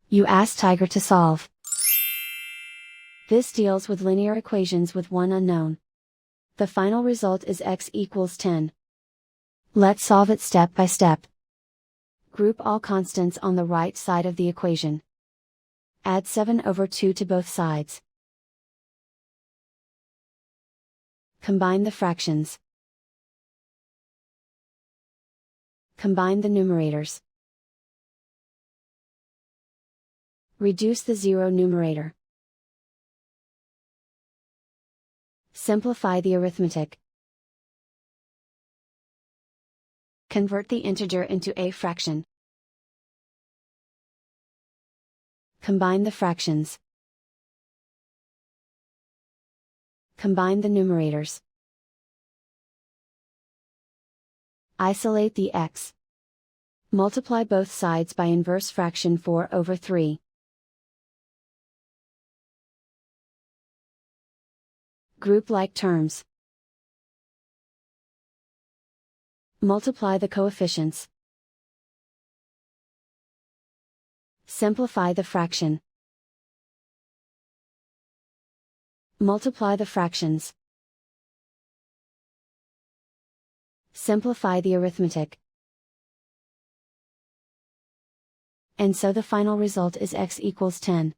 You ask Tiger to solve. This deals with linear equations with one unknown. The final result is x equals 10. Let's solve it step by step. Group all constants on the right side of the equation. Add 7/2 to both sides. Combine the fractions. Combine the numerators. Reduce the zero numerator. Simplify the arithmetic. Convert the integer into a fraction. Combine the fractions. Combine the numerators. Isolate the x. Multiply both sides by inverse fraction 4/3. Group like terms. Multiply the coefficients. Simplify the fraction. Multiply the fractions. Simplify the arithmetic. And so the final result is x equals 10.